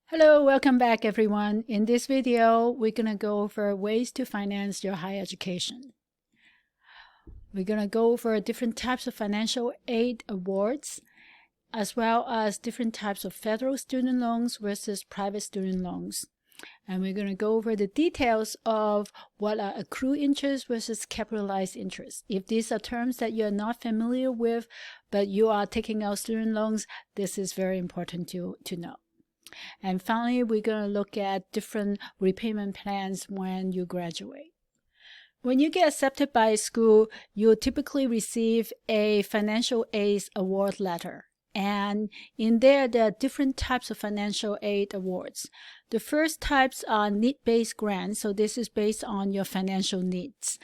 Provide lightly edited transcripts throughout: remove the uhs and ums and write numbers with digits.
Hello, welcome back everyone. In this video, we're going to go over ways to finance your higher education. We're going to go over different types of financial aid awards, as well as different types of federal student loans versus private student loans. And we're going to go over the details of what are accrued interest versus capitalized interest. If these are terms that you're not familiar with, but you are taking out student loans, this is very important to know. And finally, we're going to look at different repayment plans when you graduate. When you get accepted by a school, you'll typically receive a financial aid award letter. And in there are different types of financial aid awards. The first types are need-based grants. So this is based on your financial needs.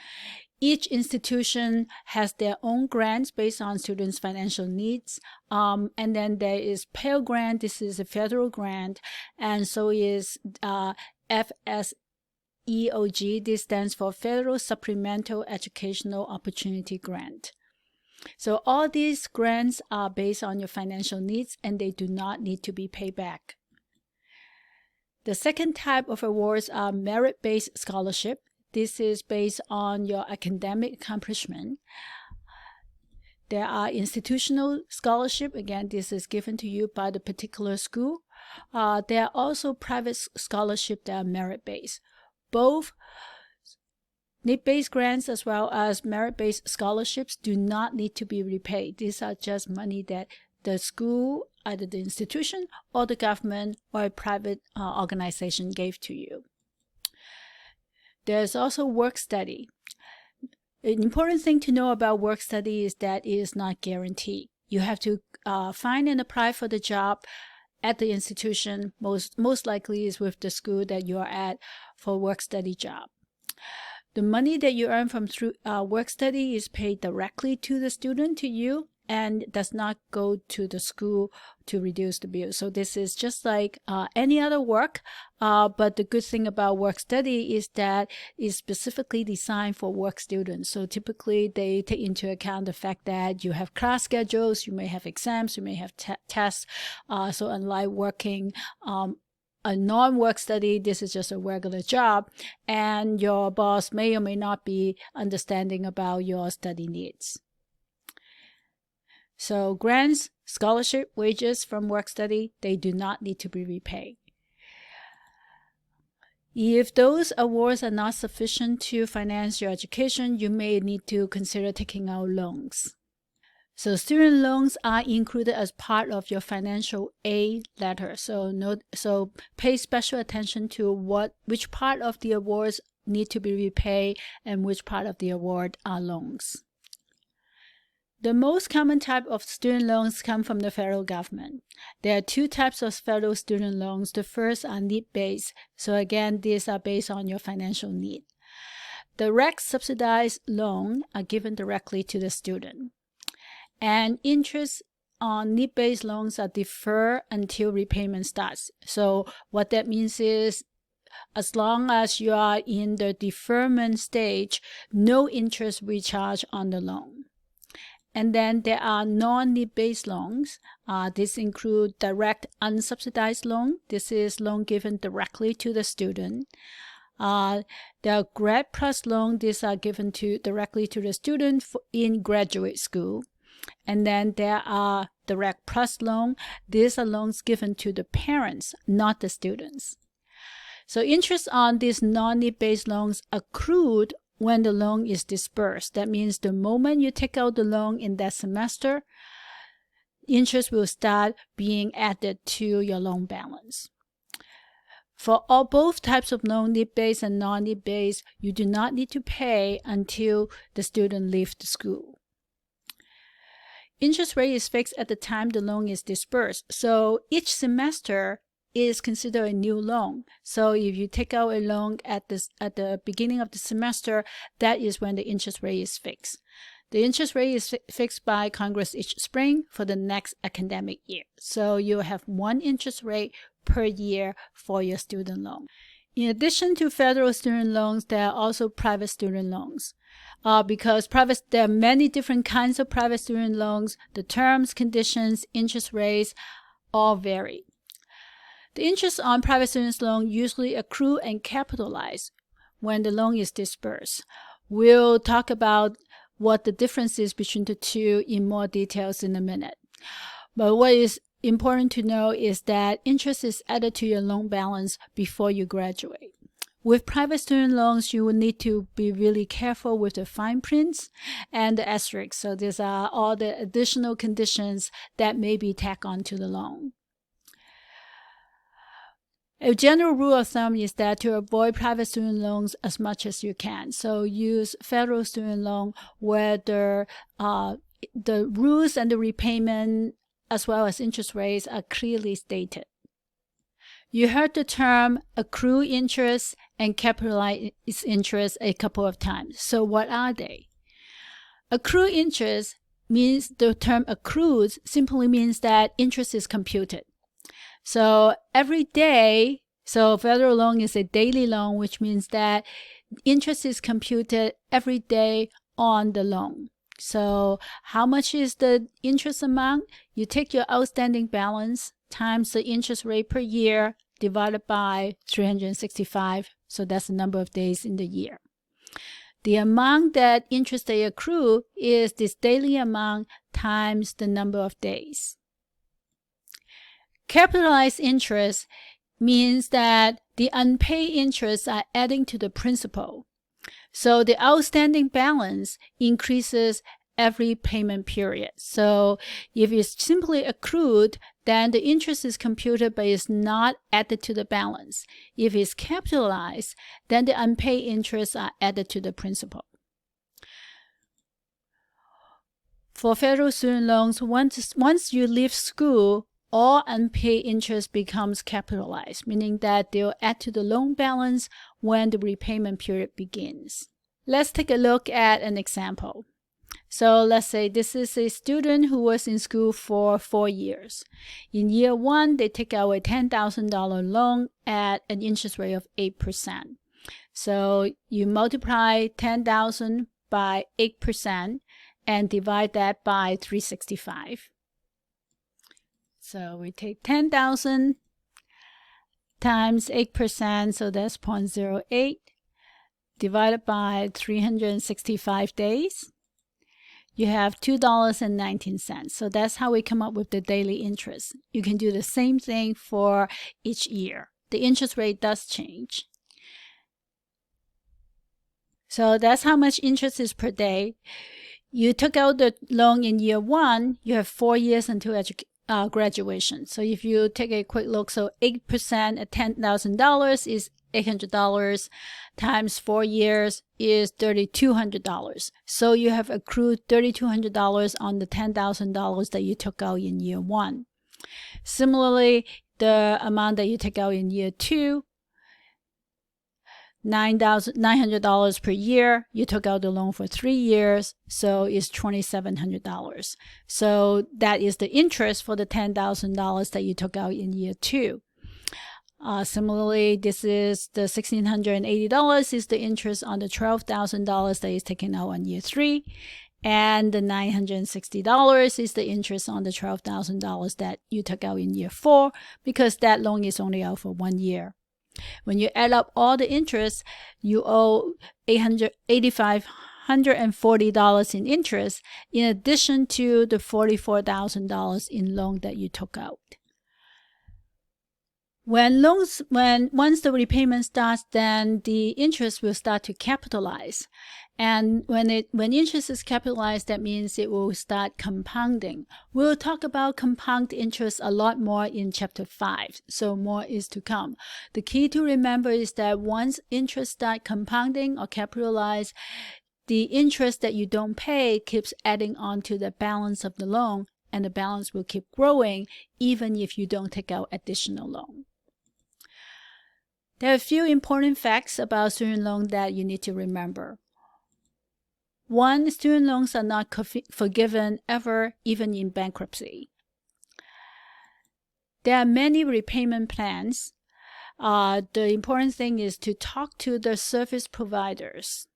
Each institution has their own grants based on students' financial needs. And then there is Pell Grant. This is a federal grant. And so is FSEOG. This stands for Federal Supplemental Educational Opportunity Grant. So all these grants are based on your financial needs, and they do not need to be paid back. The second type of awards are merit-based scholarship. This is based on your academic accomplishment. There are institutional scholarship. Again, this is given to you by the particular school. There are also private scholarship that are merit-based. Both need-based grants as well as merit-based scholarships do not need to be repaid. These are just money that the school, either the institution or the government or a private organization gave to you. There's also work study. An important thing to know about work study is that it is not guaranteed. You have to find and apply for the job at the institution. Most likely is with the school that you are at for work study job. The money that you earn from work study is paid directly to the student, to you, and does not go to the school to reduce the bill. So this is just like any other work, but the good thing about work study is that it's specifically designed for work students. So typically they take into account the fact that you have class schedules, you may have exams, you may have tests. So unlike working a non-work study, this is just a regular job, and your boss may or may not be understanding about your study needs. So grants, scholarship, wages from work study, they do not need to be repaid. If those awards are not sufficient to finance your education, you may need to consider taking out loans. So student loans are included as part of your financial aid letter. So pay special attention to which part of the awards need to be repaid and which part of the award are loans. The most common type of student loans come from the federal government. There are two types of federal student loans. The first are need-based. So again, these are based on your financial need. Direct subsidized loans are given directly to the student. And interest on need-based loans are deferred until repayment starts. So what that means is, as long as you are in the deferment stage, no interest will be charged on the loan. And then there are non-need-based loans. This include direct unsubsidized loan. This is loan given directly to the student. There are grad plus loan. These are given directly to the student in graduate school. And then there are direct plus loan. These are loans given to the parents, not the students. So interest on these non-need-based loans accrued when the loan is disbursed. That means the moment you take out the loan in that semester, interest will start being added to your loan balance. For both types of loan, need-based and non-need-based, you do not need to pay until the student leaves the school. Interest rate is fixed at the time the loan is disbursed. So each semester is considered a new loan. So if you take out a loan at the beginning of the semester, that is when the interest rate is fixed. The interest rate is fixed by Congress each spring for the next academic year. So you have one interest rate per year for your student loan. In addition to federal student loans, there are also private student loans. Because there are many different kinds of private student loans. The terms, conditions, interest rates all vary. The interest on private students' loan usually accrue and capitalize when the loan is disbursed. We'll talk about what the difference is between the two in more details in a minute. But what is important to know is that interest is added to your loan balance before you graduate. With private student loans, you will need to be really careful with the fine prints and the asterisks. So these are all the additional conditions that may be tacked onto the loan. A general rule of thumb is that to avoid private student loans as much as you can. So use federal student loan where the rules and the repayment as well as interest rates are clearly stated. You heard the term accrue interest and capitalize interest a couple of times. So what are they? Accrue interest means the term accrues simply means that interest is computed. So every day, so federal loan is a daily loan, which means that interest is computed every day on the loan. So how much is the interest amount? You take your outstanding balance times the interest rate per year divided by 365. So that's the number of days in the year. The amount that interest they accrue is this daily amount times the number of days. Capitalized interest means that the unpaid interests are adding to the principal. So the outstanding balance increases every payment period. So if it's simply accrued, then the interest is computed but is not added to the balance. If it's capitalized, then the unpaid interests are added to the principal. For federal student loans, once you leave school, all unpaid interest becomes capitalized, meaning that they'll add to the loan balance when the repayment period begins. Let's take a look at an example. So let's say this is a student who was in school for 4 years. In year 1, they take out a $10,000 loan at an interest rate of 8%. So you multiply 10,000 by 8% and divide that by 365. So we take 10,000 times 8%, so that's 0.08, divided by 365 days. You have $2.19. So that's how we come up with the daily interest. You can do the same thing for each year. The interest rate does change. So that's how much interest is per day. You took out the loan in year 1, you have 4 years until graduation. So if you take a quick look, so 8% at $10,000 is $800 times 4 years is $3,200. So you have accrued $3,200 on the $10,000 that you took out in year 1. Similarly, the amount that you take out in year 2, $900 per year. You took out the loan for 3 years, so it's $2,700. So that is the interest for the $10,000 that you took out in year 2. Similarly, this is the $1,680 is the interest on the $12,000 that is taken out on year 3. And the $960 is the interest on the $12,000 that you took out in year 4, because that loan is only out for 1 year. When you add up all the interest, you owe $8,540 in interest, in addition to the $44,000 in loan that you took out. Once the repayment starts, then the interest will start to capitalize. And when interest is capitalized, that means it will start compounding. We'll talk about compound interest a lot more in chapter 5, so more is to come. The key to remember is that once interest starts compounding or capitalized, the interest that you don't pay keeps adding on to the balance of the loan, and the balance will keep growing even if you don't take out additional loan. There are a few important facts about student loan that you need to remember. 1, student loans are not forgiven ever, even in bankruptcy. There are many repayment plans. The important thing is to talk to the service providers.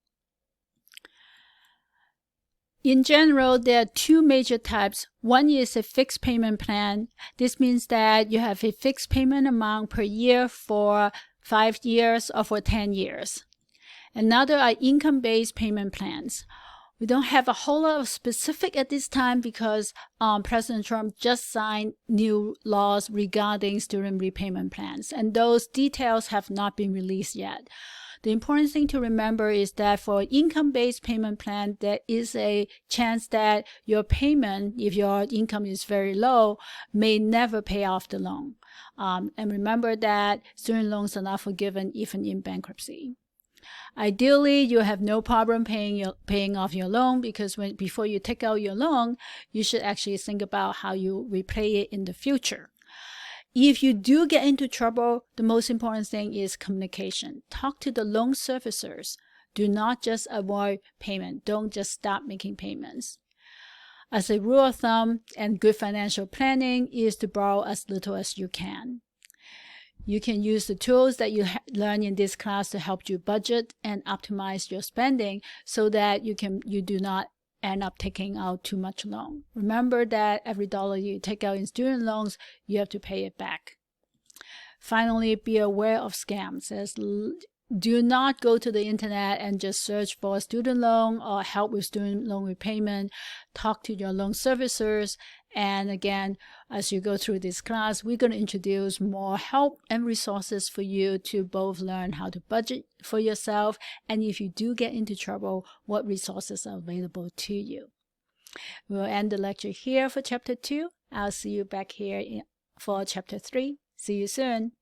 In general, there are two major types. One is a fixed payment plan. This means that you have a fixed payment amount per year for 5 years or for 10 years. Another are income-based payment plans. We don't have a whole lot of specific at this time because President Trump just signed new laws regarding student repayment plans, and those details have not been released yet. The important thing to remember is that for an income-based payment plan, there is a chance that your payment, if your income is very low, may never pay off the loan. And remember that student loans are not forgiven even in bankruptcy. Ideally, you have no problem paying off your loan, because before you take out your loan, you should actually think about how you repay it in the future. If you do get into trouble, the most important thing is communication. Talk to the loan servicers. Do not just avoid payment. Don't just stop making payments. As a rule of thumb, and good financial planning is to borrow as little as you can. You can use the tools that you learn in this class to help you budget and optimize your spending so that you do not end up taking out too much loan. Remember that every dollar you take out in student loans, you have to pay it back. Finally, be aware of scams. Do not go to the internet and just search for a student loan or help with student loan repayment. Talk to your loan servicers. And again, as you go through this class, we're going to introduce more help and resources for you to both learn how to budget for yourself, and if you do get into trouble, what resources are available to you. We'll end the lecture here for Chapter 2. I'll see you back here for Chapter 3. See you soon.